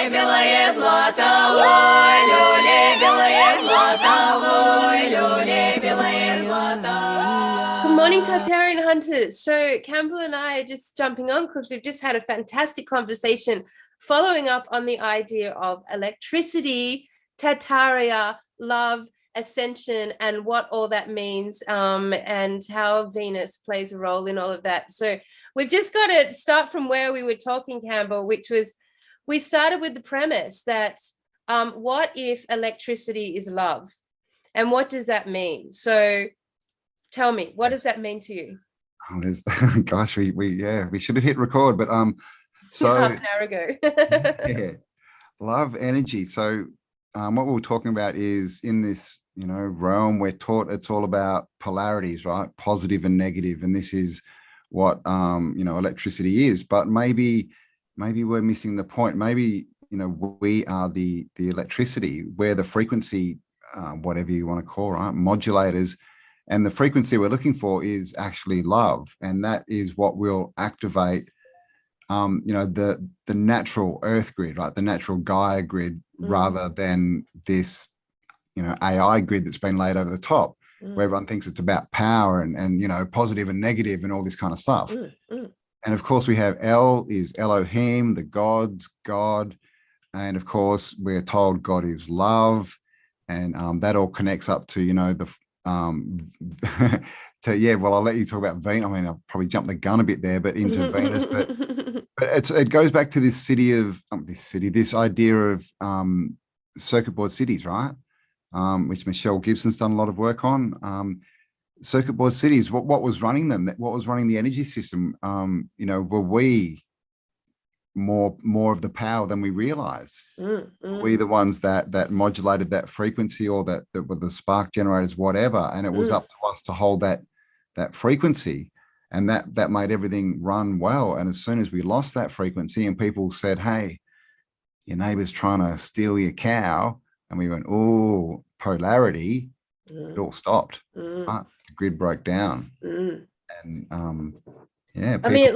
белое злато, ой, люли, белое злато, ой, люли, белое злато. Good morning, Tartarian hunters. So Cambell and I are just jumping on because we've just had a fantastic conversation following up on the idea of electricity, Tartaria, love, Ascension, and what all that means, and how Venus plays a role in all of that. So we've just got to start from where we were talking, Cambell, which was we started with the premise that what if electricity is love? And what does that mean? So tell me, what does that mean to you? Gosh, we should have hit record, but so half an hour ago. yeah, love, energy. So what we were talking about is in this, realm we're taught it's all about polarities, right? Positive and negative, and this is what electricity is. But maybe we're missing the point. Maybe we are the electricity. We're the frequency, whatever you want to call, right? Modulators. And the frequency we're looking for is actually love. And that is what will activate, the natural earth grid, right? The natural gaia grid, rather than this, AI grid that's been laid over the top, where everyone thinks it's about power and positive and negative and all this kind of stuff. And of course we have El is Elohim, the gods, God. And of course we're told God is love. And that all connects up to, I'll let you talk about Venus. I mean, I'll probably jump the gun a bit there, but into Venus. But it goes back to this this idea of circuit board cities, right? Which Michelle Gibson's done a lot of work on. Circuit board cities. What was running them? What was running the energy system? Were we more of the power than we realize? We the ones that modulated that frequency, or that were the spark generators, whatever, and it was up to us to hold that frequency, and that made everything run well. And as soon as we lost that frequency and people said, hey, your neighbor's trying to steal your cow, and we went, oh, polarity, it all stopped. The grid broke down. And I mean,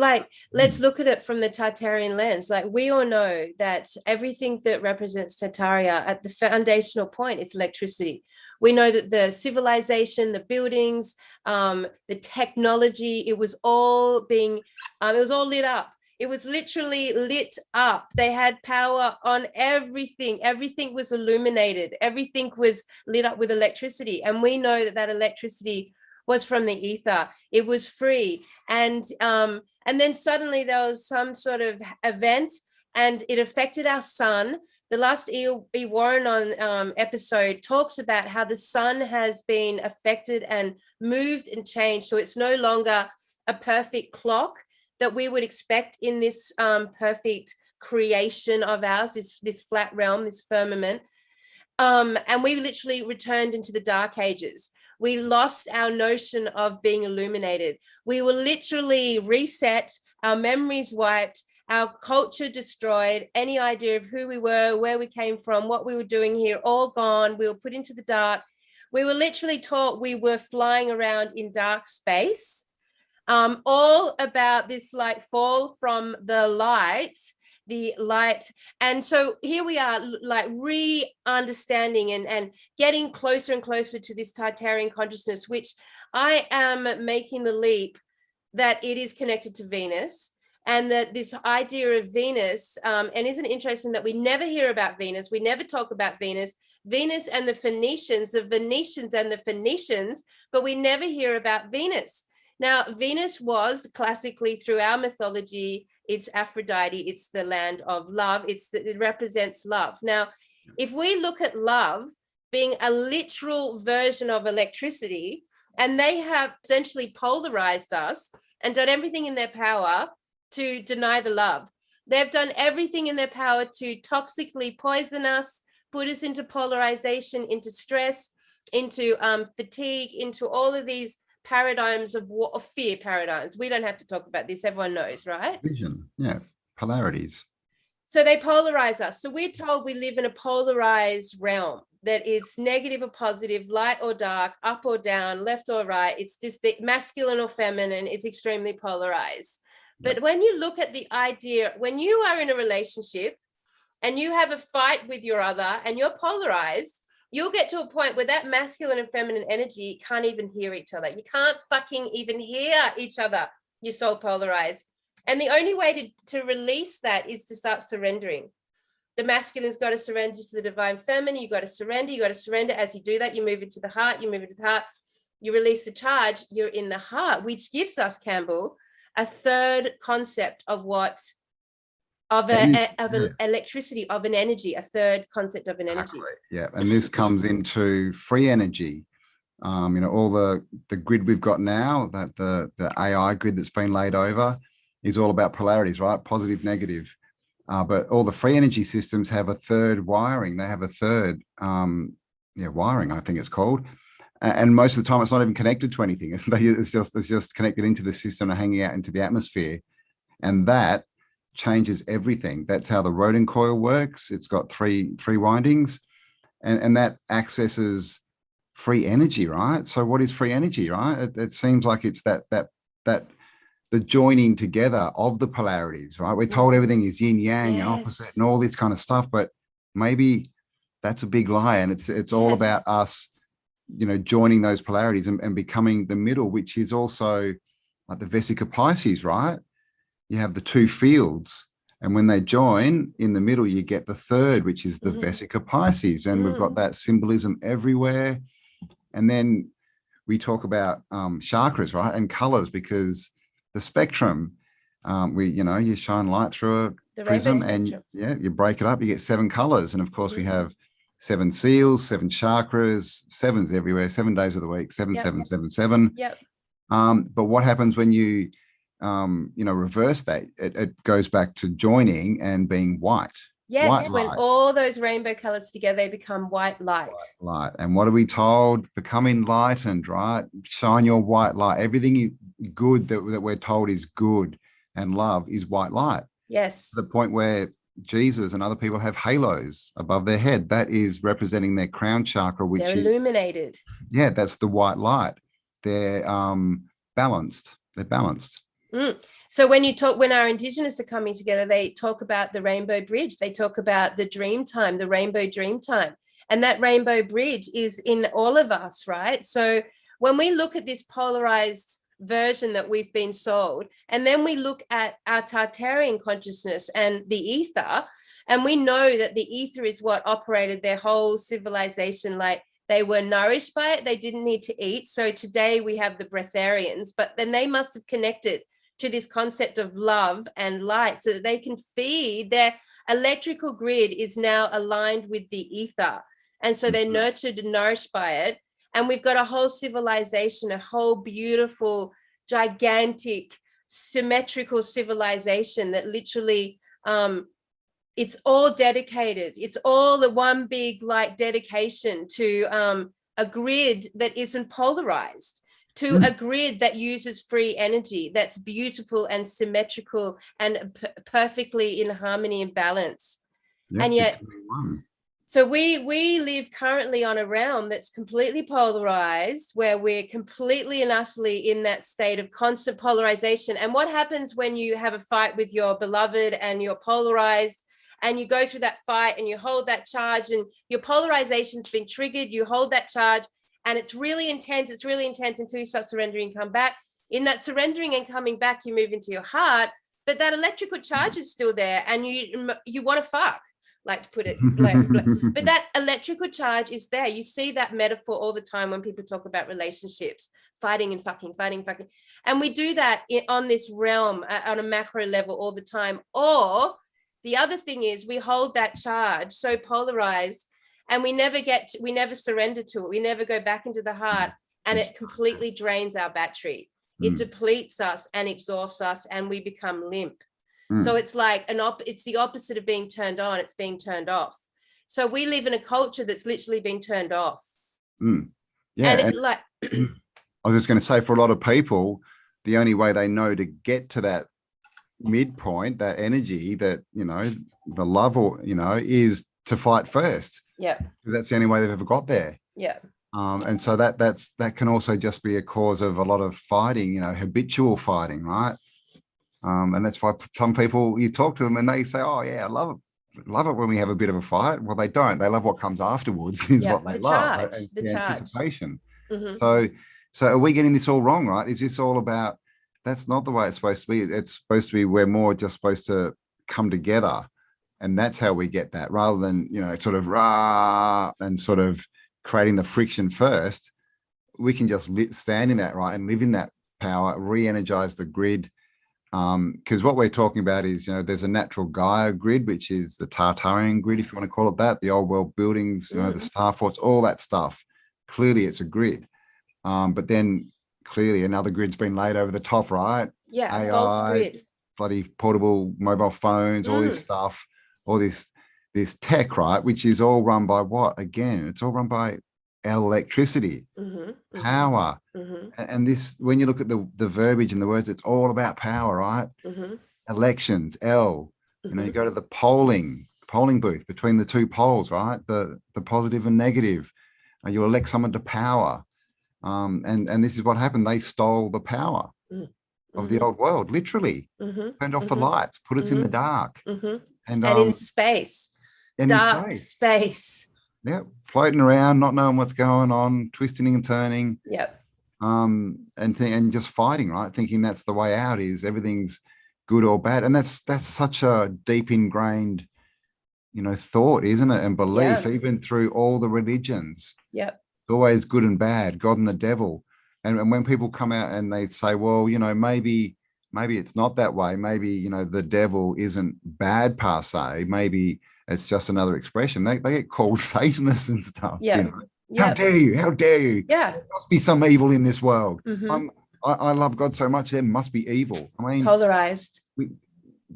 let's look at it from the Tartarian lens. Like, we all know that everything that represents Tartaria at the foundational point is electricity. We know that the civilization, the buildings, the technology, it was all lit up. It was literally lit up. They had power on everything. Everything was illuminated. Everything was lit up with electricity. And we know that electricity was from the ether. It was free. And then suddenly there was some sort of event, and it affected our sun. The last E. Warren on episode talks about how the sun has been affected and moved and changed. So it's no longer a perfect clock that we would expect in this perfect creation of ours, this flat realm, this firmament. And we literally returned into the dark ages. We lost our notion of being illuminated. We were literally reset, our memories wiped, our culture destroyed, any idea of who we were, where we came from, what we were doing here, all gone. We were put into the dark. We were literally taught we were flying around in dark space, all about this fall from the light. And so here we are, re-understanding and getting closer and closer to this Tartarian consciousness, which I am making the leap that it is connected to Venus, and that this idea of Venus, and isn't it interesting that we never hear about Venus, we never talk about Venus and the Venetians and the Phoenicians, but we never hear about Venus. Now, Venus was classically, through our mythology, it's Aphrodite, it's the land of love, it represents love. Now, if we look at love being a literal version of electricity, and they have essentially polarized us and done everything in their power to deny the love. They've done everything in their power to toxically poison us, put us into polarization, into stress, into fatigue, into all of these paradigms of fear paradigms. We don't have to talk about this. Everyone knows, right? Vision, yeah, polarities. So they polarize us. So we're told we live in a polarized realm, that it's negative or positive, light or dark, up or down, left or right. It's just masculine or feminine. It's extremely polarized. But when you look at the idea, when you are in a relationship and you have a fight with your other and you're polarized, you'll get to a point where that masculine and feminine energy can't even hear each other. You can't fucking even hear each other. You're so polarized. And the only way to release that is to start surrendering. The masculine's got to surrender to the divine feminine. You got to surrender. You got to surrender. As you do that, you move into the heart. You move into the heart. You release the charge. You're in the heart, which gives us, Cambell, a third concept of what of electricity, of an energy, a third concept of an energy. Yeah, and this comes into free energy. You know, all the grid we've got now, that the AI grid that's been laid over is all about polarities, right? Positive, negative. But all the free energy systems have a third wiring. They have a third wiring, I think it's called. And most of the time it's not even connected to anything. It's just connected into the system and hanging out into the atmosphere. And that changes everything. That's how the rodent coil works. It's got three windings, and that accesses free energy, right? So what is free energy, right? It seems like it's that the joining together of the polarities, right? We're told everything is yin yang and opposite and all this kind of stuff, but maybe that's a big lie, and it's all about us, you know, joining those polarities and becoming the middle, which is also like the Vesica Pisces, right? You have the two fields, and when they join in the middle, you get the third, which is the Vesica Pisces, and we've got that symbolism everywhere. And then we talk about chakras, right, and colors, because the spectrum, you shine light through a prism, and you break it up, you get 7 colors, and of course we have 7 seals, 7 chakras, 7s everywhere, 7 days of the week, 7, 7, 7, 7. Yep. But what happens when you reverse that? It goes back to joining and being white. Yes, white when light. all those rainbow colors together, they become white light. White light. And what are we told? Become enlightened, right? Shine your white light. Everything good that we're told is good and love is white light. Yes. To the point where Jesus and other people have halos above their head. That is representing their crown chakra, which they're illuminated. Yeah, that's the white light. They're balanced. They're balanced. So when our Indigenous are coming together, they talk about the rainbow bridge. They talk about the dream time, the rainbow dream time. And that rainbow bridge is in all of us, right? So when we look at this polarized version that we've been sold, and then we look at our Tartarian consciousness and the ether, and we know that the ether is what operated their whole civilization. Like, they were nourished by it. They didn't need to eat. So today we have the breatharians, but then they must have connected to this concept of love and light so that they can feed. Their electrical grid is now aligned with the ether. And so they're nurtured and nourished by it. And we've got a whole civilization, a whole beautiful, gigantic, symmetrical civilization that literally, it's all dedicated. It's all the one big dedication to a grid that isn't polarized, to a grid that uses free energy, that's beautiful and symmetrical and perfectly in harmony and balance. And yet, so we live currently on a realm that's completely polarized, where we're completely and utterly in that state of constant polarization. And what happens when you have a fight with your beloved and you're polarized, and you go through that fight and you hold that charge and your polarization's been triggered, you hold that charge, and it's really intense until you start surrendering and come back. In that surrendering and coming back, you move into your heart, but that electrical charge is still there, and you want to fuck, like to put it but that electrical charge is there. You see that metaphor all the time when people talk about relationships, fighting and fucking. And we do that on this realm on a macro level all the time. Or the other thing is, we hold that charge so polarized, and we never surrender to it. We never go back into the heart, and it completely drains our battery. It depletes us and exhausts us, and we become limp. So it's like it's the opposite of being turned on. It's being turned off. So we live in a culture that's literally being turned off. Yeah. And I was just going to say, for a lot of people, the only way they know to get to that midpoint, that energy, that, the love, is to fight first. Yeah. Because that's the only way they've ever got there. Yeah. And so that can also just be a cause of a lot of fighting, habitual fighting, right? And that's why some people, you talk to them and they say, oh yeah, I love love it when we have a bit of a fight. Well, they don't. They love what comes afterwards is what they the love. charge, And the the charge. anticipation. Mhm. So are we getting this all wrong, right? Is this all about, that's not the way it's supposed to be. It's supposed to be, we're more just supposed to come together. And that's how we get that, rather than, sort of rah and sort of creating the friction first. We can just stand in that, right, and live in that power, re-energize the grid. Because what we're talking about is, there's a natural Gaia grid, which is the Tartarian grid, if you want to call it that, the old world buildings, the star forts, all that stuff. Clearly it's a grid. But then clearly another grid's been laid over the top, right? Yeah, AI, false grid. bloody portable mobile phones, all this stuff, all this tech, right? Which is all run by what? Again, it's all run by electricity, power. And this, when you look at the verbiage and the words, it's all about power, right? Elections, you go to the polling booth between the two poles, right? The positive and negative. You elect someone to power. And this is what happened. They stole the power of the old world, literally. Turned off the lights, put us in the dark. And in space. Dark space. Yeah, floating around, not knowing what's going on, twisting and turning. Yep. And just fighting, right? Thinking that's the way out, is everything's good or bad. And that's such a deep ingrained, thought, isn't it? And belief, even through all the religions. Yep. It's always good and bad, God and the devil. And when people come out and they say, well, maybe it's not that way. Maybe, the devil isn't bad per se. Maybe it's just another expression. They get called Satanists and stuff. Yeah. How dare you? How dare you? Yeah. There must be some evil in this world. I love God so much, there must be evil. I mean, polarized.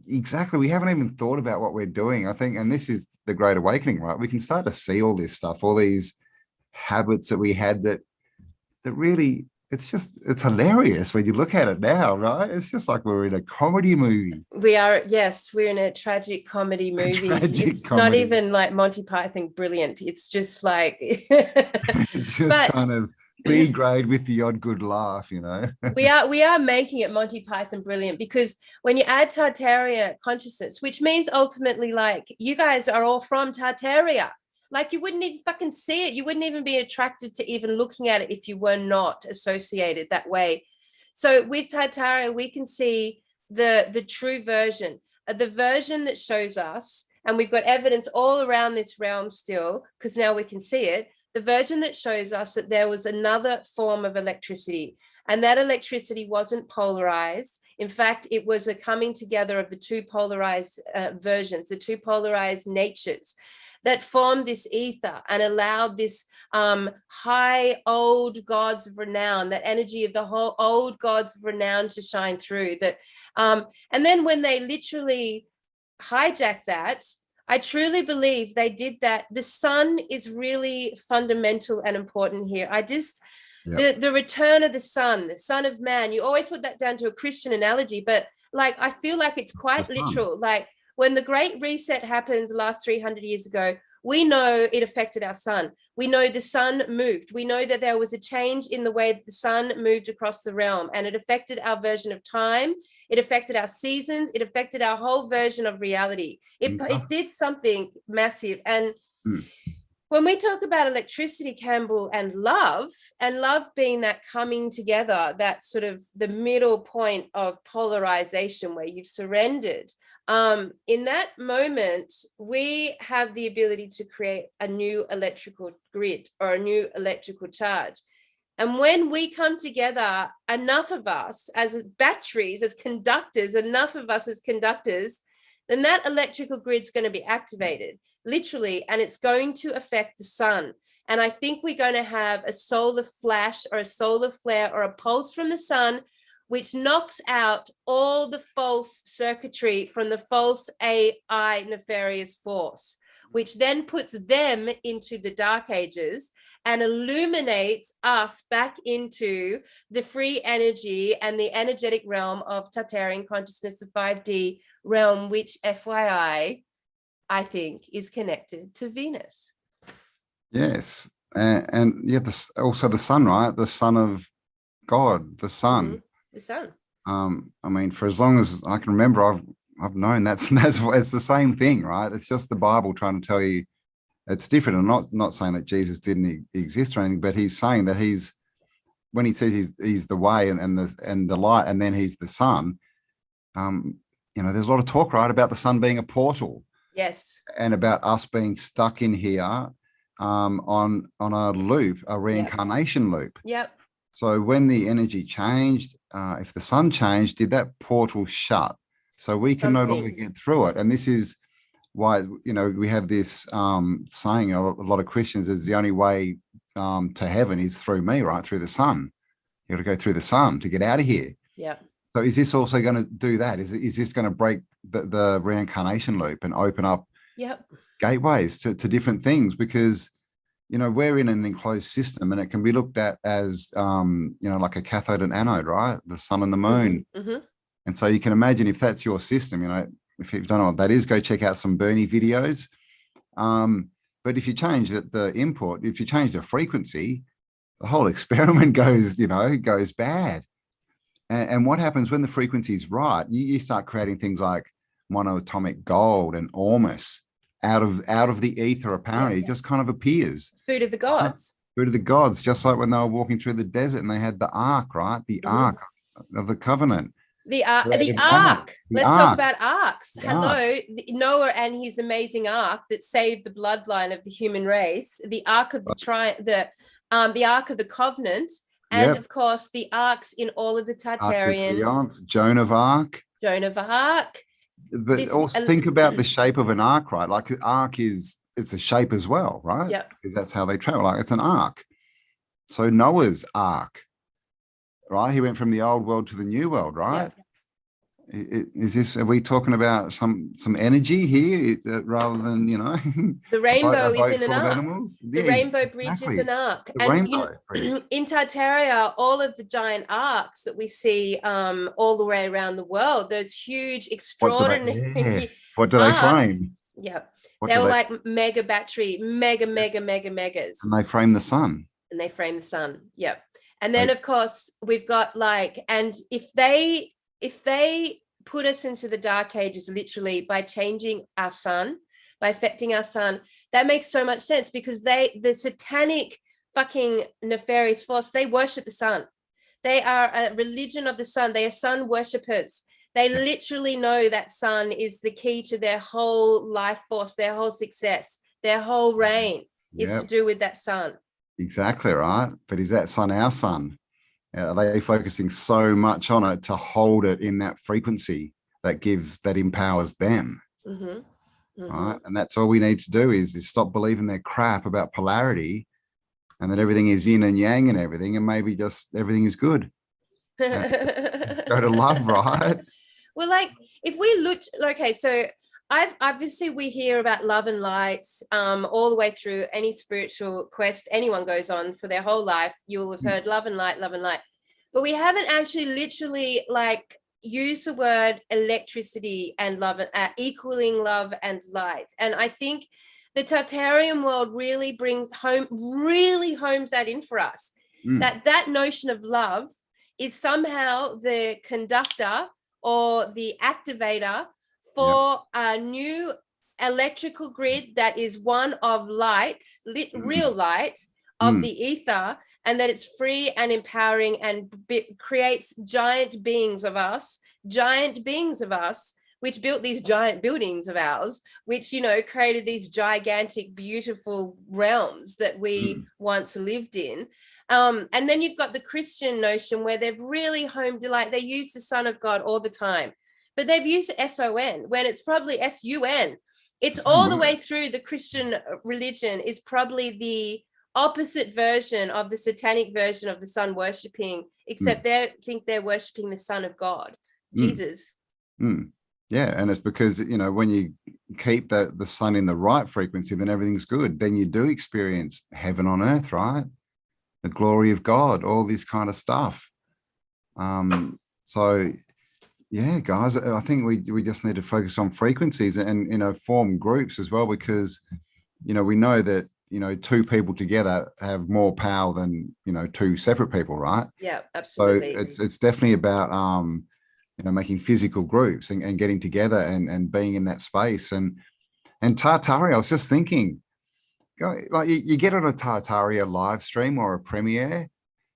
Exactly. We haven't even thought about what we're doing, I think. And this is the Great Awakening, right? We can start to see all this stuff, all these habits that we had that really, it's hilarious when you look at it now, right? It's just like we're in a comedy movie. We're in a tragic comedy movie. It's not even like Monty Python brilliant. It's just like it's just kind of B grade with the odd good laugh, we are making it Monty Python brilliant, because when you add Tartaria consciousness, which means ultimately, like, you guys are all from Tartaria. Like, you wouldn't even fucking see it. You wouldn't even be attracted to even looking at it if you were not associated that way. So with Tartaria, we can see the true version, the version that shows us, and we've got evidence all around this realm still, because now we can see it, the version that shows us that there was another form of electricity, and that electricity wasn't polarized. In fact, it was a coming together of the two polarized versions, the two polarized natures, that formed this ether and allowed this high old gods of renown, that energy of the whole old gods of renown to shine through. That, and then when they literally hijacked that, I truly believe they did that. The sun is really fundamental and important here. The return of the Son of Man, you always put that down to a Christian analogy, but like, I feel like it's quite literal. Like, when the Great Reset happened the last 300 years ago, we know it affected our sun. We know the sun moved. We know that there was a change in the way that the sun moved across the realm, and it affected our version of time. It affected our seasons. It affected our whole version of reality. It did something massive. And when we talk about electricity, Cambell, and love being that coming together, that sort of the middle point of polarization where you've surrendered, in that moment, we have the ability to create a new electrical grid or a new electrical charge. And when we come together, enough of us as batteries, as conductors, enough of us as conductors, then that electrical grid's going to be activated, literally, and it's going to affect the sun. And I think we're going to have a solar flash or a solar flare or a pulse from the sun, which knocks out all the false circuitry from the false AI nefarious force, which then puts them into the dark ages and illuminates us back into the free energy and the energetic realm of Tartarian consciousness, the 5D realm, which, FYI, I think is connected to Venus. Yes. And yeah, also the sun, right? The son of God, the sun. The sun. I mean, for as long as I can remember, I've known that's what it's the same thing, right? It's just the Bible trying to tell you it's different. I'm not saying that Jesus didn't exist or anything, but he's saying that he's, when he says he's the way and the light, and then he's the sun. There's a lot of talk, right, about the sun being a portal. Yes. And about us being stuck in here on a loop, a reincarnation loop. Yep. So when the energy changed, if the sun changed, did that portal shut? So we can no longer get through it. And this is why, we have this saying, a lot of Christians, is the only way to heaven is through me, right? Through the sun. You got to go through the sun to get out of here. Yeah. So is this also going to do that? Is this going to break the reincarnation loop and open up gateways to different things? Because, we're in an enclosed system, and it can be looked at as, like a cathode and anode, right? The sun and the moon. Mm-hmm. And so you can imagine if that's your system, if you don't know what that is, go check out some Bernie videos. But if you change the input, if you change the frequency, the whole experiment goes bad. And what happens when the frequency is right? You start creating things like monoatomic gold and ormus out of the ether. Apparently, it just kind of appears. Food of the gods. Food of the gods, just like when they were walking through the desert and they had the ark, right? The ark of the covenant. The ark. Let's talk about arks. Hello, Noah and his amazing ark that saved the bloodline of the human race. The ark of the ark of the covenant, and of course the arks in all of the Tartarian. Joan of Arc. But also think about the shape of an ark, right? Like an ark it's a shape as well, right? Yeah. Because that's how they travel. Like it's an ark. So Noah's ark, right? He went from the old world to the new world, right? Yeah. Are we talking about some energy here rather than, the rainbow is in an ark. The Yeah, rainbow bridge is an ark. And in Tartaria, all of the giant arcs that we see all the way around the world, those huge, extraordinary What do they frame? Yeah. They were like mega battery, megas. And they frame the sun. Yep. And then of course we've got and if they put us into the dark ages, literally by changing our sun, by affecting our sun, that makes so much sense, because the satanic fucking nefarious force, they worship the sun. They are a religion of the sun. They are sun worshippers. They literally know that sun is the key to their whole life force, their whole success, their whole reign is to do with that sun. Exactly right. But is that sun our sun? Are they focusing so much on it to hold it in that frequency that empowers them? Right? And that's all we need to do is stop believing their crap about polarity, and that everything is yin and yang and everything, and maybe just everything is good. Let's go to love, right? Well, if we look, so obviously we hear about love and light all the way through any spiritual quest anyone goes on for their whole life. You'll have heard love and light, but we haven't actually literally used the word electricity and love, equaling love and light. And I think the Tartarian world really homes that in for us, that notion of love is somehow the conductor or the activator for a new electrical grid that is one of light, real light of the ether, and that it's free and empowering and creates giant beings of us, which built these giant buildings of ours, which, created these gigantic, beautiful realms that we once lived in. And then you've got the Christian notion where they've really homed, they use the Son of God all the time, but they've used SON when it's probably SUN. It's all the way through the Christian religion is probably the opposite version of the satanic version of the sun worshipping, except they think they're worshipping the Son of God, Jesus. Yeah, and it's because, when you keep the sun in the right frequency, then everything's good. Then you do experience heaven on earth, right? The glory of God, all this kind of stuff. So yeah, guys, I think we just need to focus on frequencies and form groups as well, because we know that two people together have more power than two separate people, right? Yeah, absolutely. So it's definitely about making physical groups and getting together and being in that space. And Tartaria, I was just thinking, like you get on a Tartaria live stream or a premiere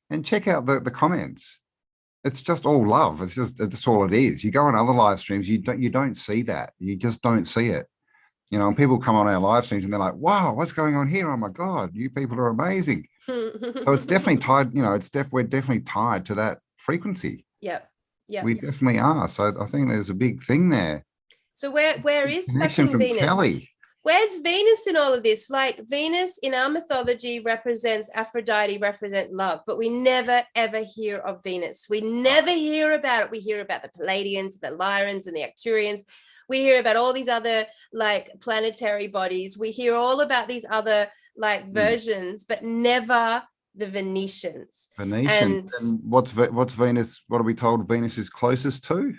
and check out the comments. It's just all love. It's all it is. You go on other live streams, you don't see that. You just don't see it. And people come on our live streams and they're like, wow, what's going on here? Oh my God, you people are amazing. So it's definitely tied, we're definitely tied to that frequency. Yeah. We definitely are. So I think there's a big thing there. So where is Connection fucking from Venus? Kelly. Where's Venus in all of this? Like, Venus in our mythology represents Aphrodite, represent love, but we never ever hear of Venus. We never hear about it. We hear about the Palladians, the Lyrans, and the Acturians. We hear about all these other like planetary bodies. We hear all about these other like versions, but never the Venetians. And what's Venus? What are we told Venus is closest to?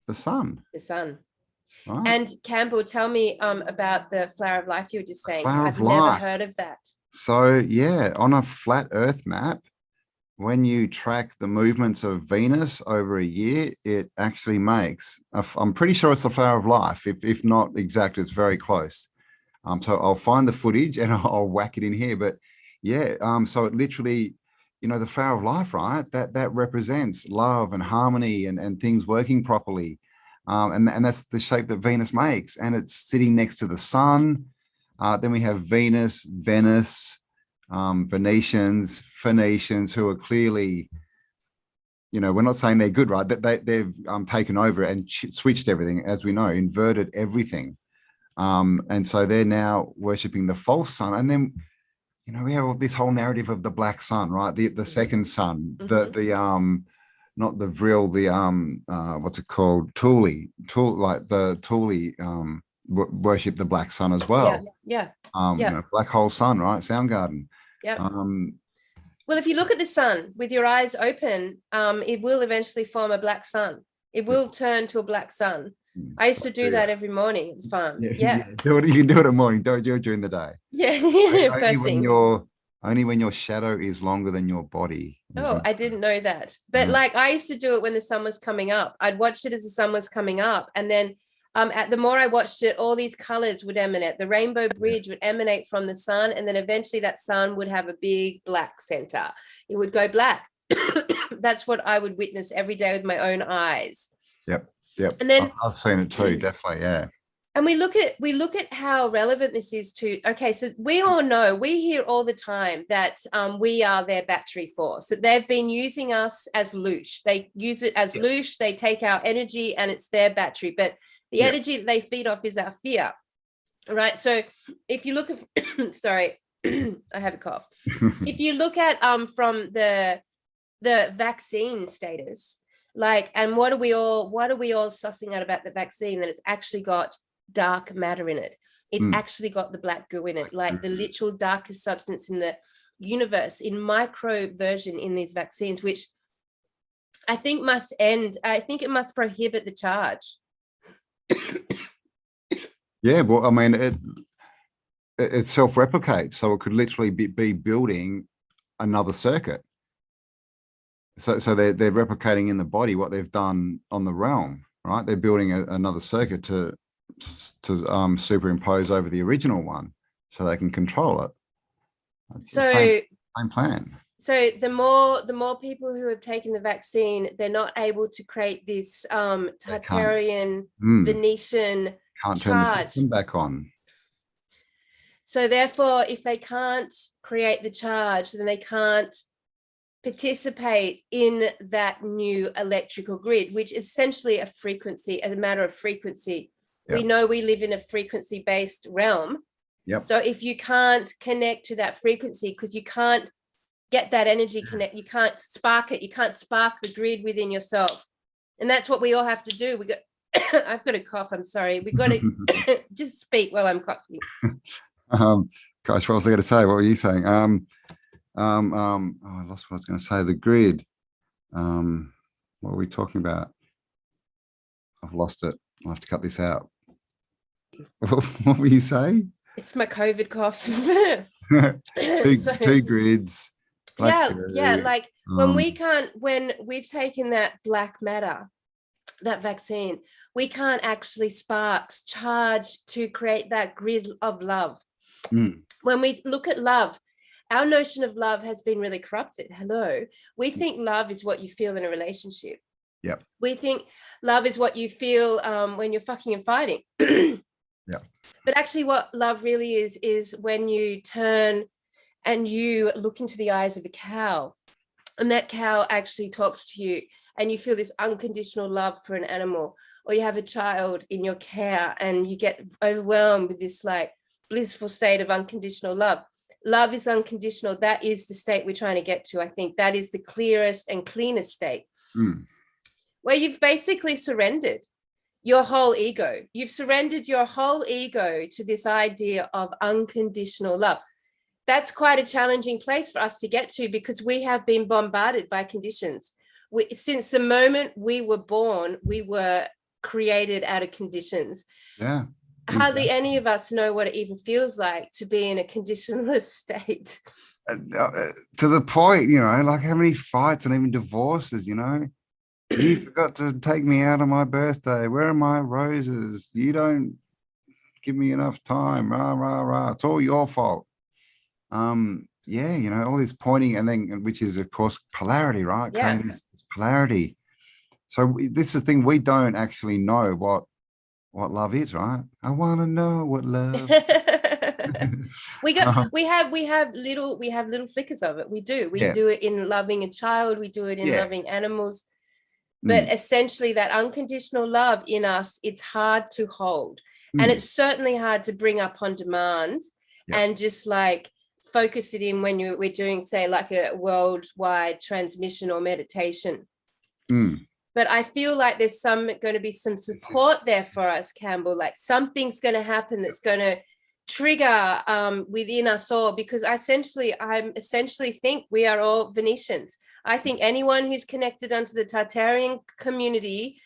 The sun. The sun. Right. And Cambell, tell me about the flower of life you were just saying. I've never heard of that. So yeah, on a flat Earth map, when you track the movements of Venus over a year, it actually makes, I'm pretty sure it's the flower of life. If not exact, it's very close. So I'll find the footage and I'll whack it in here. But yeah, so it literally, the flower of life, right? That represents love and harmony and things working properly. And that's the shape that Venus makes, and it's sitting next to the sun. Then we have Venus, Venetians, Phoenicians, who are clearly, we're not saying they're good, right? They've taken over and switched everything, as we know, inverted everything. And so they're now worshipping the false sun. And then, we have this whole narrative of the black sun, right? The second sun, not the vril, what's it called? Like the Thule worship the black sun as well. Yeah. Black hole sun, right? Soundgarden. Yeah. Well, if you look at the sun with your eyes open, it will eventually form a black sun. It will turn to a black sun. I used to do that every morning at the farm. Yeah. You can do it in the morning. Don't do it during the day. Yeah. Only when your shadow is longer than your body. Oh, I didn't know that. But like, I used to do it when the sun was coming up. I'd watch it as the sun was coming up. And then the more I watched it, all these colors would emanate. The rainbow bridge would emanate from the sun. And then eventually that sun would have a big black center. It would go black. That's what I would witness every day with my own eyes. Yep. And then I've seen it too, definitely. Yeah. And we look at how relevant this is to, okay, so we all know, we hear all the time that we are their battery force, that they've been using us as Luch. They use it as Luch, they take our energy and it's their battery, but the energy that they feed off is our fear, right? So if you look at, sorry, I have a cough. If you look at from the vaccine status, like, and what are we all sussing out about the vaccine? That it's actually got dark matter in it. It's actually got the black goo in it, like the literal darkest substance in the universe, in micro version in these vaccines, which I think must end. I think it must prohibit the charge. Yeah, well, I mean, it self-replicates, so it could literally be building another circuit. So they're replicating in the body what they've done on the realm, right? They're building another circuit to superimpose over the original one, so they can control it. That's the same plan. So the more people who have taken the vaccine, they're not able to create this Tartarian Venetian can't turn the system back on. So therefore, if they can't create the charge, then they can't participate in that new electrical grid, which is essentially a frequency, as a matter of frequency. We know we live in a frequency-based realm. So if you can't connect to that frequency, because you can't get that energy connect, you can't spark it, you can't spark the grid within yourself. And that's what we all have to do. We got I've got a cough, I'm sorry. We got to just speak while I'm coughing. Gosh, what was I going to say? What were you saying? Oh, I lost what I was going to say. The grid. What are we talking about? I've lost it. I'll have to cut this out. What were you saying? It's my COVID cough. Two grids. Like, like when we've taken that black matter, that vaccine, we can't actually sparks charge to create that grid of love. When we look at love, our notion of love has been really corrupted. We think love is what you feel in a relationship. Yep. We think love is what you feel when you're fucking and fighting. Yeah. But actually what love really is when you turn and you look into the eyes of a cow, and that cow actually talks to you, and you feel this unconditional love for an animal, or you have a child in your care and you get overwhelmed with this like blissful state of unconditional love. Love is unconditional. That is the state we're trying to get to. I think that is the clearest and cleanest state, where you've basically surrendered your whole ego. You've surrendered your whole ego to this idea of unconditional love. That's quite a challenging place for us to get to, because we have been bombarded by conditions. Since the moment we were born, we were created out of conditions. Yeah. Hardly any of us know what it even feels like to be in a conditionless state. To the point, like how many fights and even divorces, you forgot to take me out on my birthday. Where are my roses? You don't give me enough time. Rah, rah, rah. It's all your fault. All this pointing, and then, which is of course polarity, right? Yeah. This polarity. So this is the thing, we don't actually know what love is, right? I want to know what love. we have little flickers of it. We do it in loving a child. We do it in loving animals. But essentially that unconditional love in us, it's hard to hold. And it's certainly hard to bring up on demand and just like focus it in when we're doing, say, like a worldwide transmission or meditation. But I feel like there's going to be some support there for us, Cambell. Like something's going to happen that's going to trigger within us all, because I essentially think we are all Venetians. I think anyone who's connected onto the Tartarian community,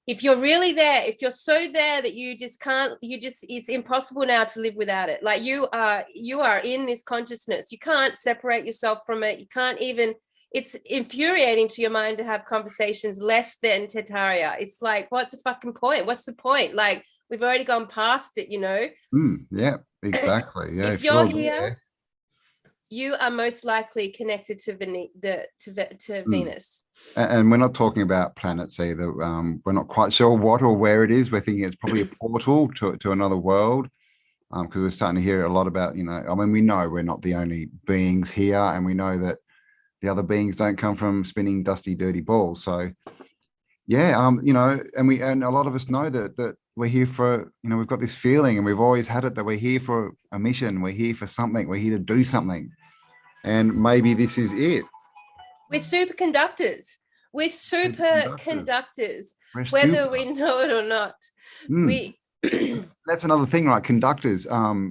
if you're really there, if you're so there that it's impossible now to live without it. Like you are in this consciousness. You can't separate yourself from it. You can't even, it's infuriating to your mind to have conversations less than Tartaria. It's like, what's the fucking point? What's the point? Like, we've already gone past it, Yeah, exactly. Yeah. If you're here, you are most likely connected to Venus. And we're not talking about planets either. We're not quite sure what or where it is. We're thinking it's probably a portal to another world, because we're starting to hear a lot about, we know we're not the only beings here, and we know that the other beings don't come from spinning dusty, dirty balls. So, and a lot of us know that we're here for, we've got this feeling, and we've always had it, that we're here for a mission. We're here for something. We're here to do something. And maybe this is it. We're superconductors. We're superconductors, whether we know it or not. That's another thing, right? Conductors,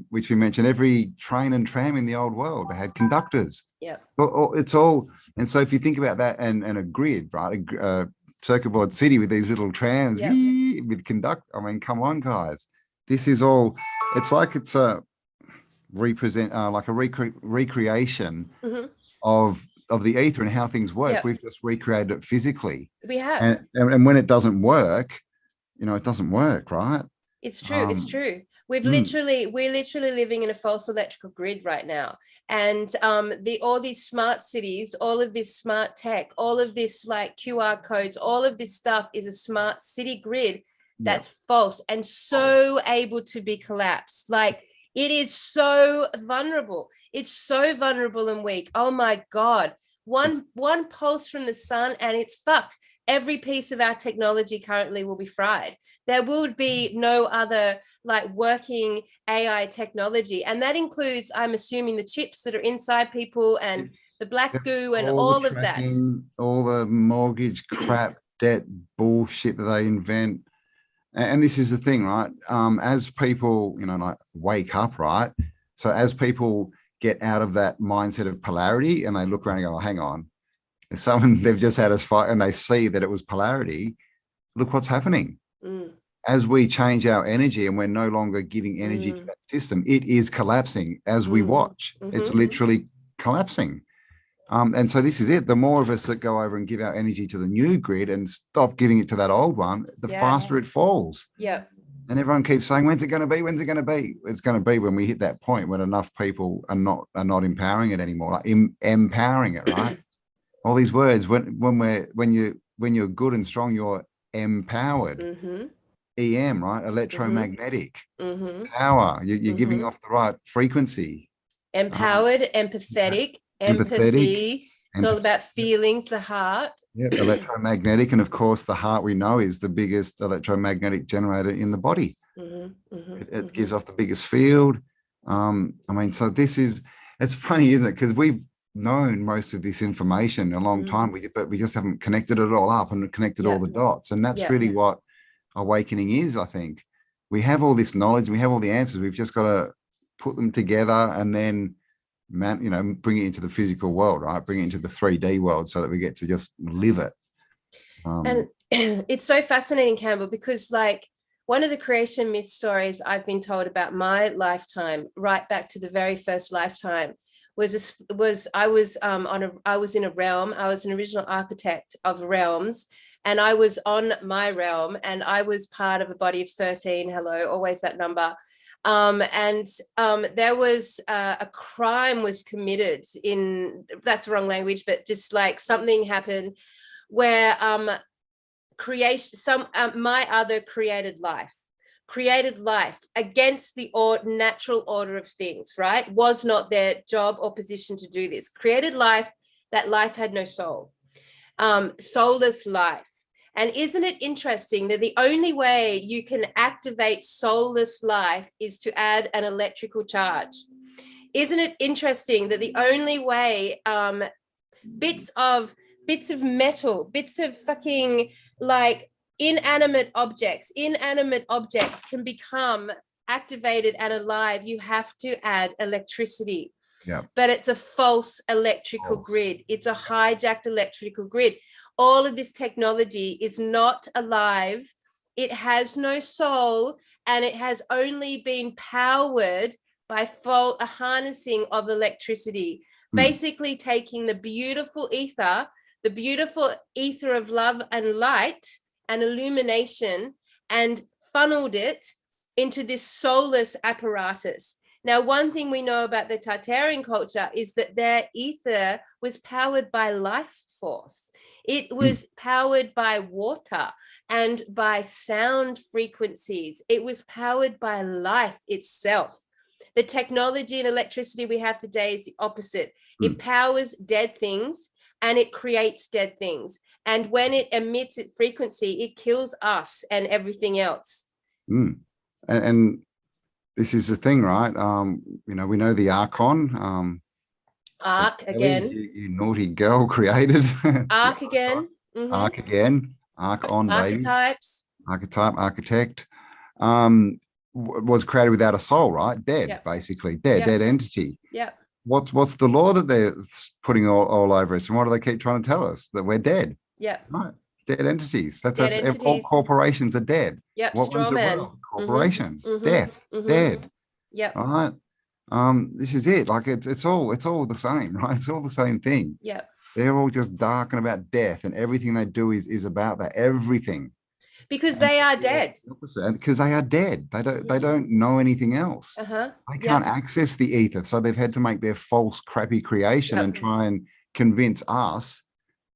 which we mentioned. Every train and tram in the old world, they had conductors. Yeah. It's all, and so if you think about that, and a grid, right? A circuit board city with these little trams with come on, guys. This is all. It's like it's a recreation of the ether and how things work. We've just recreated it physically. We have. And when it doesn't work, it doesn't work, right? It's true. It's true. We're literally living in a false electrical grid right now. And all these smart cities, all of this smart tech, all of this like QR codes, all of this stuff is a smart city grid that's false and so able to be collapsed. Like, it is so vulnerable. It's so vulnerable and weak. Oh my God. One pulse from the sun and it's fucked. Every piece of our technology currently will be fried. There will be no other like working AI technology. And that includes, I'm assuming, the chips that are inside people and the black goo and all of that. All the mortgage crap, debt bullshit that they invent. And this is the thing, right? As people, like wake up, right? So as people get out of that mindset of polarity and they look around and go, oh, hang on, there's someone, they've just had us fight, and they see that it was polarity. Look what's happening. As we change our energy and we're no longer giving energy to that system, it is collapsing as we watch. It's literally collapsing. And so this is it. The more of us that go over and give our energy to the new grid and stop giving it to that old one, the faster it falls. Yeah. And everyone keeps saying, when's it going to be? When's it going to be? It's going to be when we hit that point when enough people are not empowering it anymore, like empowering it, right? All these words, when you're good and strong, you're empowered. Mm-hmm. EM, right? Electromagnetic Mm-hmm. power. You're giving off the right frequency. Empowered, empathetic, empathy. It's all about feelings, the heart. Yep, electromagnetic. And of course, the heart, we know, is the biggest electromagnetic generator in the body. It gives off the biggest field. I mean, so it's funny, isn't it? Because we've known most of this information a long time, but we just haven't connected it all up and connected all the dots. And that's really what awakening is, I think. We have all this knowledge, we have all the answers. We've just got to put them together and then bring it into the physical world, right? Bring it into the 3D world so that we get to just live it. And it's so fascinating, Cambell, because like one of the creation myth stories I've been told about my lifetime, right back to the very first lifetime, I was in a realm. I was an original architect of realms, and I was on my realm, and I was part of a body of 13. Hello, always that number. There was a crime was committed in, that's the wrong language, but just like something happened where my other created life against the natural order of things, right? Was not their job or position to do this. Created life, that life had no soul, soulless life. And isn't it interesting that the only way you can activate soulless life is to add an electrical charge? Isn't it interesting that the only way bits of metal, bits of fucking like inanimate objects can become activated and alive? You have to add electricity. Yeah. But it's a false electrical grid. It's a hijacked electrical grid. All of this technology is not alive. It has no soul, and it has only been powered by a harnessing of electricity, basically taking the beautiful ether of love and light and illumination, and funneled it into this soulless apparatus. Now, one thing we know about the Tartarian culture is that their ether was powered by life force. It was powered by water and by sound frequencies. It was powered by life itself. The technology and electricity we have today is the opposite. It powers dead things and it creates dead things. And when it emits its frequency, it kills us and everything else. And this is the thing, right? We know the Archon. Arc again. You naughty girl created. Arc again. Arc again. Archon, archetypes. Archetype, architect. Was created without a soul, right? Dead, basically. Dead entity. Yeah. What's the law that they're putting all over us? And what do they keep trying to tell us? That we're dead. Yeah. Right. Dead entities. That's entities. All corporations are dead. Yep. What Straw man. Corporations. Death. Dead. Yep. All right. This is it. Like it's all the same, right? It's all the same thing. Yeah. They're all just dark and about death, and everything they do is about that. Everything. Because they are dead. Because they are dead. They don't know anything else. They can't access the ether. So they've had to make their false, crappy creation and try and convince us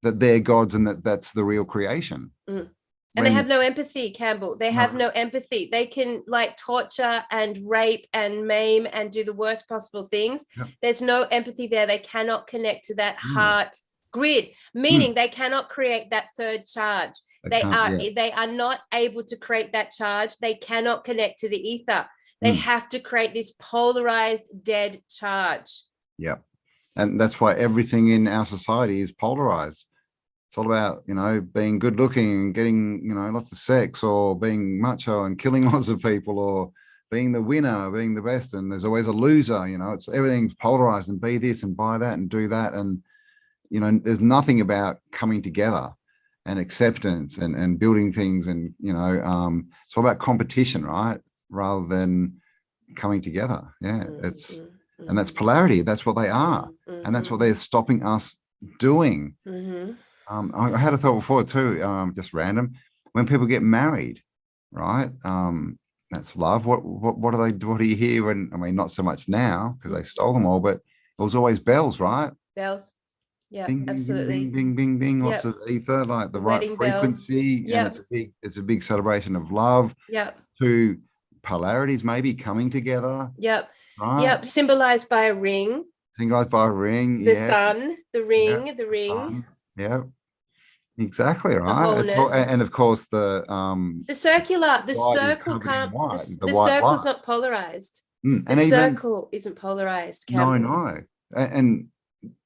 that they're gods and that's the real creation. And they have no empathy, Cambell. They have no empathy. They can like torture and rape and maim and do the worst possible things. There's no empathy there. They cannot connect to that heart grid, meaning they cannot create that third charge. They are not able to create that charge. They cannot connect to the ether. They have to create this polarized dead charge. Yeah. And that's why everything in our society is polarized. It's all about, being good looking and getting, lots of sex, or being macho and killing lots of people, or being the winner, being the best. And there's always a loser, it's everything's polarized, and be this and buy that and do that. And, there's nothing about coming together and acceptance and building things. And, it's all about competition, right? Rather than coming together. Yeah. and that's polarity. That's what they are, and that's what they're stopping us doing. I had a thought before too, just random. When people get married, right? That's love. What do they do? What do you hear? When, I mean, not so much now because they stole them all, but it was always bells, right? Bells. Yeah, Bing, bing, absolutely. bing, bing, bing, bing. Lots Yep. of ether, like the right Wedding bells. frequency, and Yep. it's a big celebration of love. Yep. To polarities maybe coming together. Yep. Right. Yep. Symbolized by a ring. Symbolized by a ring. The Yeah. sun, the ring, Yeah, the ring. sun. Yeah. Exactly The right. It's all, wholeness. and of course the circular, the white is circle covered in can't, white, the white circle's light. not polarized. And The even circle isn't polarized, Cambell. no. And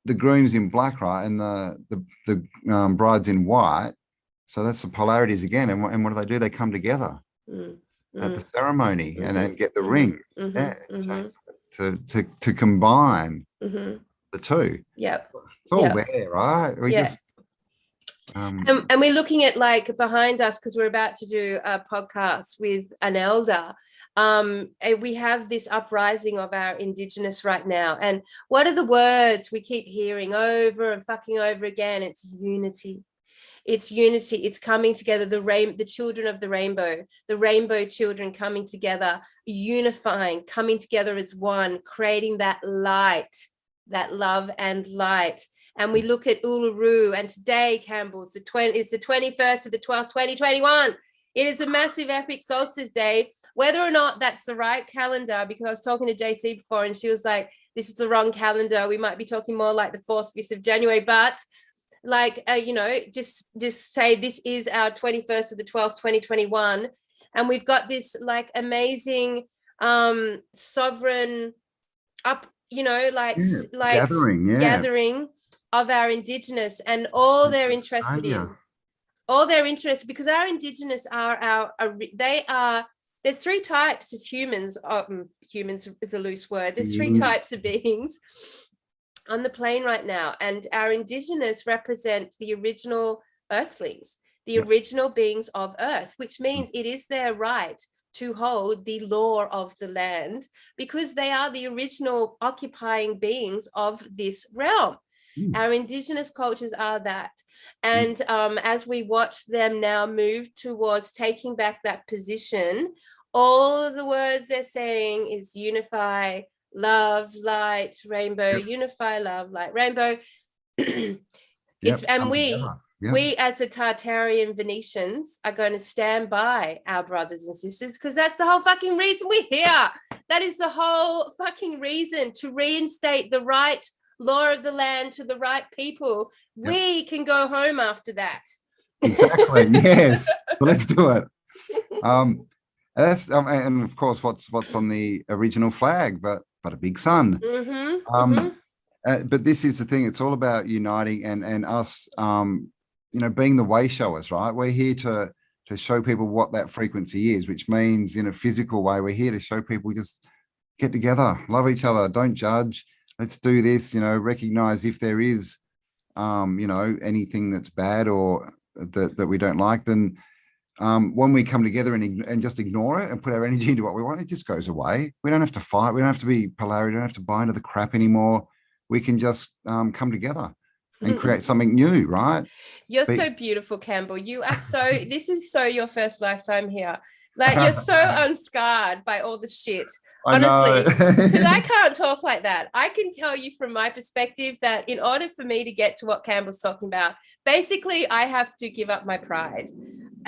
the groom's in black, right? And the bride's in white. So that's the polarities again. And what do? They come together at the ceremony and then get the ring. To combine the two. Yep. It's all there, right? We just and we're looking at like behind us because we're about to do a podcast with an elder. We have this uprising of our Indigenous right now. And what are the words we keep hearing over and fucking over again? It's unity. It's unity. It's coming together. The children of the rainbow children coming together, unifying, coming together as one, creating that light, that love and light. And we look at Uluru, and today, Cambell, it's the 21st of the 12th, 2021. It is a massive epic solstice day. Whether or not that's the right calendar, because I was talking to JC before and she was like, this is the wrong calendar. We might be talking more like the 4th, 5th of January, but like, just say this is our 21st of the 12th, 2021. And we've got this like amazing sovereign gathering of our Indigenous and all they're interested in. All they're interested, because our Indigenous are there's 3 types of humans. Humans is a loose word. There's 3 types of beings on the plane right now, and our Indigenous represent the original earthlings, the original beings of Earth, which means it is their right to hold the law of the land because they are the original occupying beings of this realm. Our Indigenous cultures are that. And as we watch them now move towards taking back that position, all of the words they're saying is unify, love, light, rainbow, unify, love, light, rainbow. We as the Tartarian Venetians are going to stand by our brothers and sisters because that's the whole fucking reason we're here. That is the whole fucking reason, to reinstate the right law of the land to the right people. We can go home after that. Exactly. Yes. So let's do it. That's and of course what's on the original flag, but a big sun. But this is the thing. It's all about uniting and us. Being the way showers, right? We're here to show people what that frequency is, which means in a physical way, we're here to show people just get together, love each other, don't judge. Let's do this, recognize if there is, anything that's bad or that we don't like, then when we come together and just ignore it and put our energy into what we want, it just goes away. We don't have to fight. We don't have to be polarity. We don't have to buy into the crap anymore. We can just come together and create something new, right? You're so beautiful, Cambell. You are so, this is so your first lifetime here. Like, you're so unscarred by all the shit, honestly, because I can't talk like that. I can tell you from my perspective that in order for me to get to what Cambell's talking about, basically I have to give up my pride.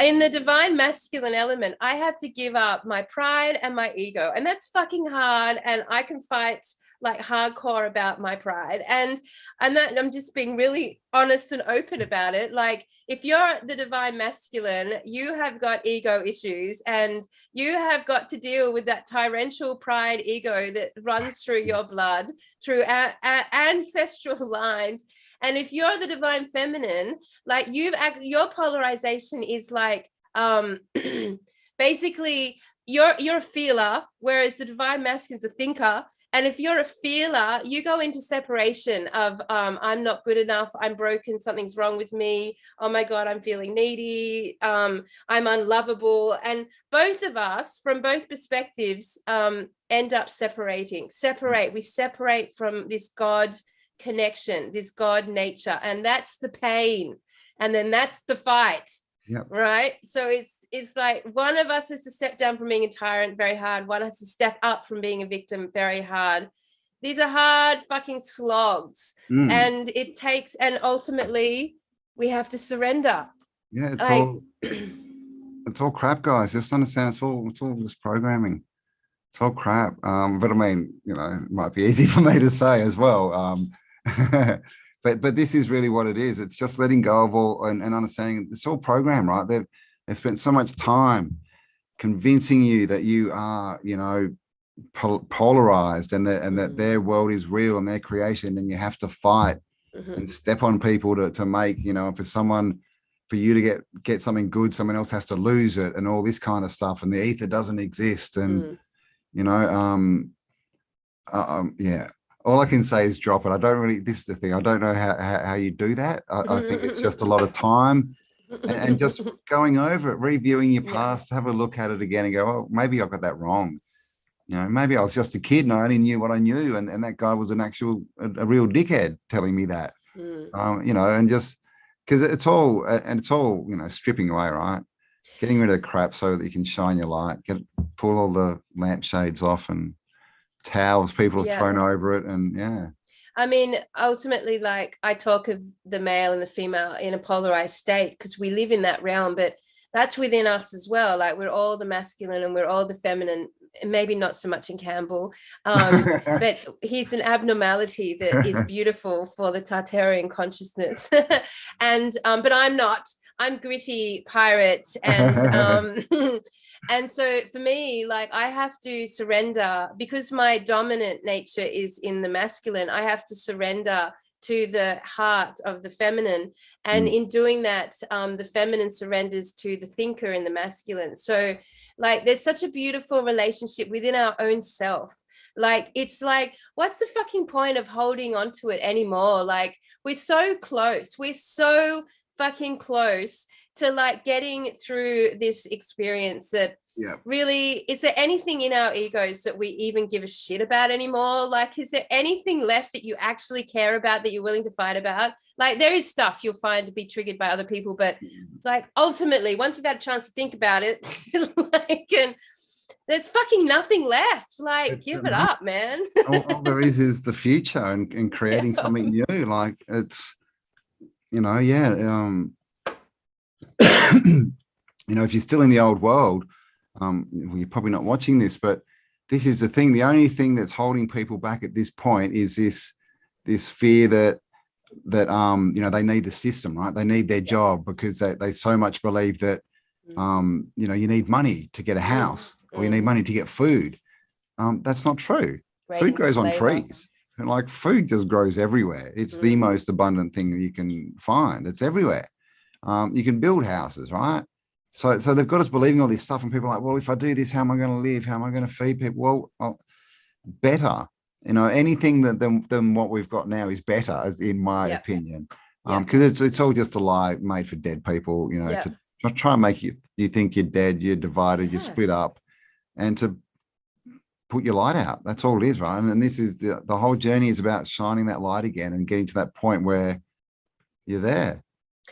In the divine masculine element, I have to give up my pride and my ego, and that's fucking hard, and I can fight like hardcore about my pride, and that I'm just being really honest and open about it. Like, if you're the divine masculine, you have got ego issues and you have got to deal with that tyrannical pride ego that runs through your blood, through ancestral lines. And if you're the divine feminine, like your polarization is like basically you're a feeler, whereas the divine masculine's a thinker. And if you're a feeler, you go into separation of I'm not good enough, I'm broken, something's wrong with me, oh my God, I'm feeling needy, I'm unlovable. And both of us, from both perspectives, end up separating. We separate from this God connection, this God nature, and that's the pain. And then that's the fight. Yep. Right. So it's like one of us has to step down from being a tyrant very hard. One has to step up from being a victim very hard. These are hard fucking slogs. And it takes, and ultimately we have to surrender. Yeah, it's all crap, guys. Just understand it's all this programming. It's all crap. But I mean, you know, it might be easy for me to say as well. But this is really what it is. It's just letting go of all and understanding it's all program, right? They've spent so much time convincing you that you are, you know, polarized and that their world is real and their creation, and you have to fight and step on people to make, you know, for you to get something good, someone else has to lose it and all this kind of stuff, and the ether doesn't exist. And you know, yeah, all I can say is drop it. I don't really, this is the thing, I don't know how you do that. I think it's just a lot of time and just going over it, reviewing your past, have a look at it again and go, oh, maybe I got that wrong. You know, maybe I was just a kid and I only knew what I knew, and that guy was a real dickhead telling me that. You know, and just because it's all, you know, stripping away, right? Getting rid of the crap so that you can shine your light, pull all the lampshades off and towels people have thrown over it. And I mean, ultimately, like, I talk of the male and the female in a polarized state because we live in that realm, but that's within us as well. Like, we're all the masculine and we're all the feminine, maybe not so much in Cambell, but he's an abnormality that is beautiful for the Tartarian consciousness. And but I'm gritty pirate, and and so for me, like, I have to surrender because my dominant nature is in the masculine. I have to surrender to the heart of the feminine, and in doing that, the feminine surrenders to the thinker in the masculine. So like, there's such a beautiful relationship within our own self. Like, it's like, what's the fucking point of holding on to it anymore? Like, we're so close, we're so fucking close to like getting through this experience that really, is there anything in our egos that we even give a shit about anymore? Like, is there anything left that you actually care about, that you're willing to fight about? Like, there is stuff you'll find to be triggered by other people, but like, ultimately, once you've had a chance to think about it, like, and there's fucking nothing left. Like, give it up, man. all there is the future and creating something new. Like, it's, you know, you know, if you're still in the old world, well, you're probably not watching this, but this is the thing. The only thing that's holding people back at this point is this fear that you know, they need the system, right? They need their job because they so much believe that you know, you need money to get a house or you need money to get food. That's not true. Food grows on trees. And like, food just grows everywhere. It's the most abundant thing you can find. It's everywhere. You can build houses, right? So they've got us believing all this stuff, and people are like, well, if I do this, how am I going to live? How am I going to feed people? Well, better, you know, anything than what we've got now is better, as in my opinion, because it's all just a lie made for dead people, you know, to try and make you think you're dead, you're divided, you're split up, and to put your light out. That's all it is, right? And this is the whole journey is about shining that light again and getting to that point where you're there.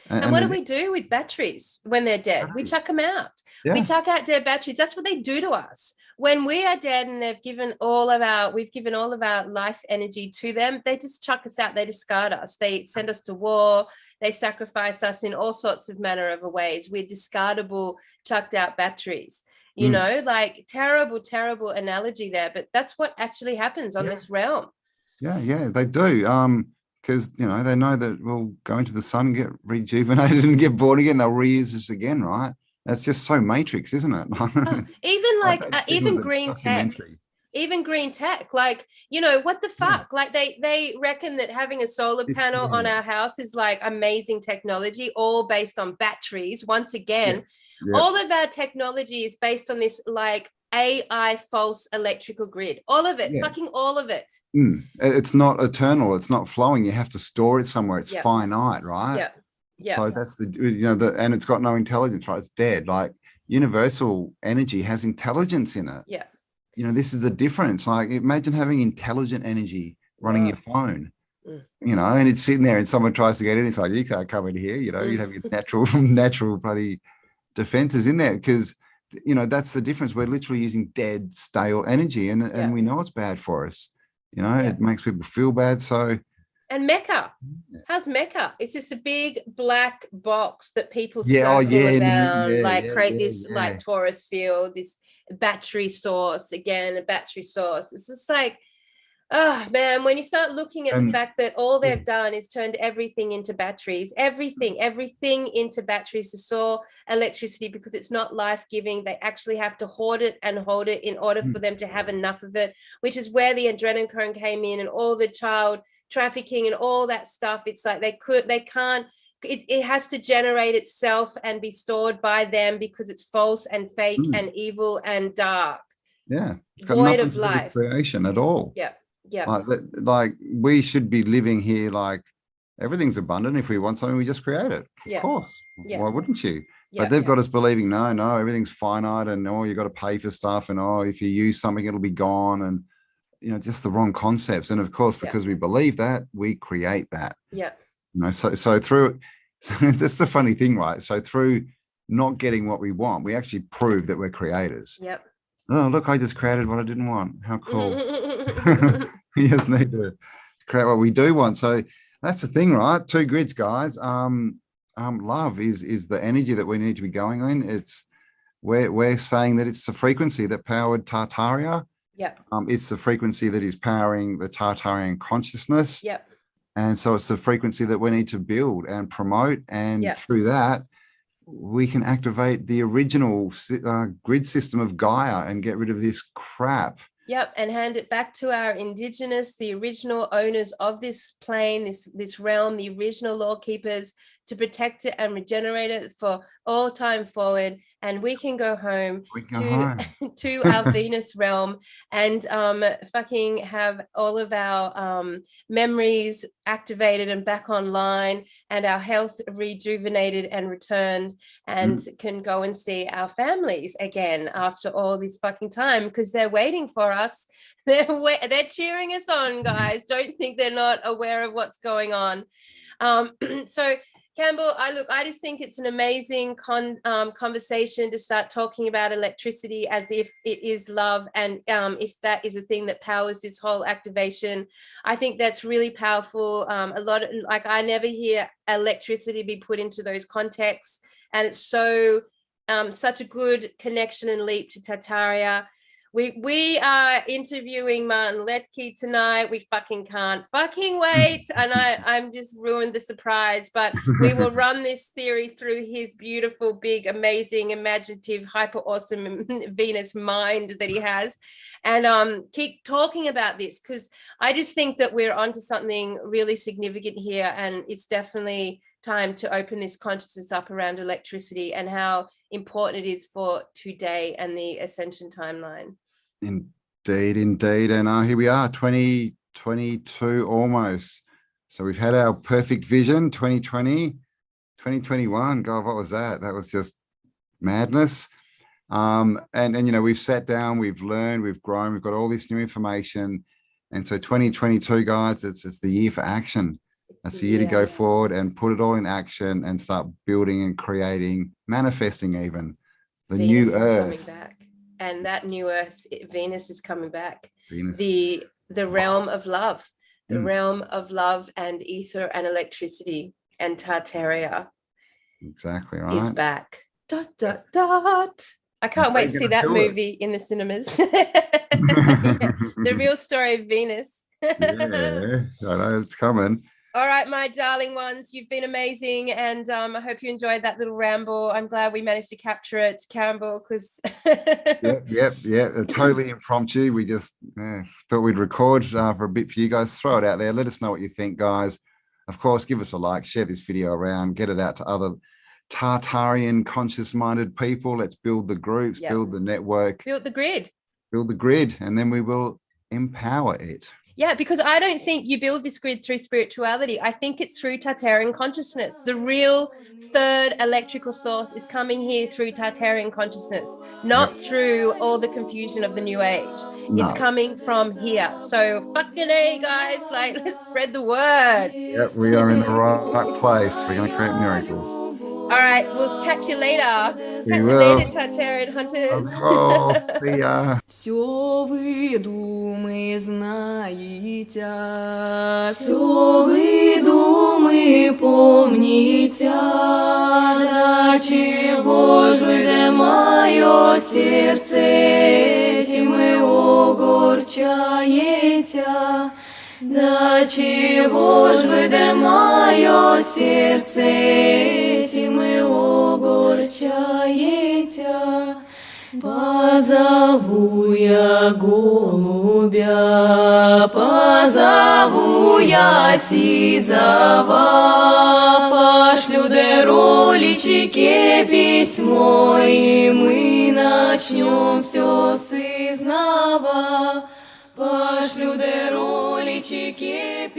And what do we do with batteries when they're dead? We chuck them out. We chuck out dead batteries. That's what they do to us. When we are dead and we've given all of our life energy to them, they just chuck us out. They discard us. They send us to war. They sacrifice us in all sorts of manner of ways. We're discardable, chucked out batteries. You know, like, terrible, terrible analogy there, but that's what actually happens on this realm. Yeah, they do. Because, you know, they know that we'll go into the sun, get rejuvenated and get born again. They'll reuse this again, right? That's just so Matrix, isn't it? Even green tech. Even green tech, like, you know, what the fuck? Like, they reckon that having a solar panel on our house is like amazing technology, all based on batteries. Once again, all of our technology is based on this like AI false electrical grid. All of it, Yeah. fucking all of it. It's not eternal. It's not flowing. You have to store it somewhere. It's Yep. finite, right? Yeah. Yeah. So that's and it's got no intelligence, right? It's dead. Like universal energy has intelligence in it. Yeah. This is the difference. Like imagine having intelligent energy running your phone, and it's sitting there and someone tries to get in. It's like, you can't come in here, you'd have your natural bloody defenses in there because, that's the difference. We're literally using dead, stale energy and we know it's bad for us. It makes people feel bad. So. And Mecca, how's Mecca? It's just a big black box that people circle around, create this like Taurus field, this battery source, again, a battery source. It's just like, oh man, when you start looking at the fact that all they've done is turned everything into batteries, everything into batteries to store electricity because it's not life-giving. They actually have to hoard it and hold it in order for them to have enough of it, which is where the adrenochrome came in and all the child trafficking and all that stuff. It's like they can't, it has to generate itself and be stored by them because it's false and fake and evil and dark. Yeah, it's got void nothing of to do with life creation at all. Yeah. Like we should be living here like everything's abundant. If we want something, we just create it. Of course. Why wouldn't you? But they've got us believing no, everything's finite and you got to pay for stuff and if you use something, it'll be gone and just the wrong concepts. And of course, because we believe that, we create that. Yeah. So through that's the funny thing, right? So through not getting what we want, we actually prove that we're creators. Yep. Oh, look, I just created what I didn't want. How cool. We just need to create what we do want. So that's the thing, right? 2 grids, guys. Love is the energy that we need to be going in. We're saying that it's the frequency that powered Tartaria. Yep. It's the frequency that is powering the Tartarian consciousness. Yep. And so it's the frequency that we need to build and promote. And through that, we can activate the original grid system of Gaia and get rid of this crap. Yep, and hand it back to our Indigenous, the original owners of this plane, this realm, the original law keepers, to protect it and regenerate it for all time forward. And we can go home to our Venus realm and fucking have all of our memories activated and back online and our health rejuvenated and returned and can go and see our families again after all this fucking time because they're waiting for us. They're cheering us on, guys. Don't think they're not aware of what's going on. So Cambell, I just think it's an amazing conversation to start talking about electricity as if it is love and if that is a thing that powers this whole activation. I think that's really powerful. A lot of, like, I never hear electricity be put into those contexts, and it's so such a good connection and leap to Tartaria. We are interviewing Martin Letke tonight. We fucking can't fucking wait. And I'm just ruined the surprise, but we will run this theory through his beautiful, big, amazing, imaginative, hyper awesome Venus mind that he has and keep talking about this because I just think that we're onto something really significant here. And it's definitely time to open this consciousness up around electricity and how important it is for today and the Ascension timeline. Indeed. And here we are, 2022 almost. So we've had our perfect vision, 2020, 2021. God, what was that? That was just madness. And we've sat down, we've learned, we've grown, we've got all this new information. And so 2022, guys, it's the year for action. That's the year to go forward and put it all in action and start building and creating, manifesting even the Venus new is Earth. Coming back. And that new Earth, Venus is coming back. Venus. The realm of love, realm of love and ether and electricity and Tartaria. Exactly right. Is back. ... I can't wait to see that movie in the cinemas. The real story of Venus. Yeah, I know it's coming. All right, my darling ones, you've been amazing, and I hope you enjoyed that little ramble. I'm glad we managed to capture it, Cambell, because Yep. Totally impromptu. We just thought we'd record for a bit for you guys. Throw it out there. Let us know what you think, guys. Of course, give us a like, share this video around, get it out to other Tartarian conscious-minded people. Let's build the groups, Yep. build the network, Build the grid. and then we will empower it. Yeah, because I don't think you build this grid through spirituality. I think it's through Tartarian consciousness. The real third electrical source is coming here through Tartarian consciousness, not through all the confusion of the new age. No. It's coming from here. So fucking A, guys, like, let's spread the word. Yep, we are in the right place. We're going to create miracles. All right, we'll catch you later. We Catch you will. later, Tartarian hunters. Oh, see ya. Все вы думы знаете, все вы думы помните, до чего ж вы, да мое сердце этим и огорчаете, до чего ж вы, да мое сердце этим и огорчаете. Позову я голубя, позову я сизова, пошлю де роличике письмо, и мы начнем все с изнова. Пошлю де роличике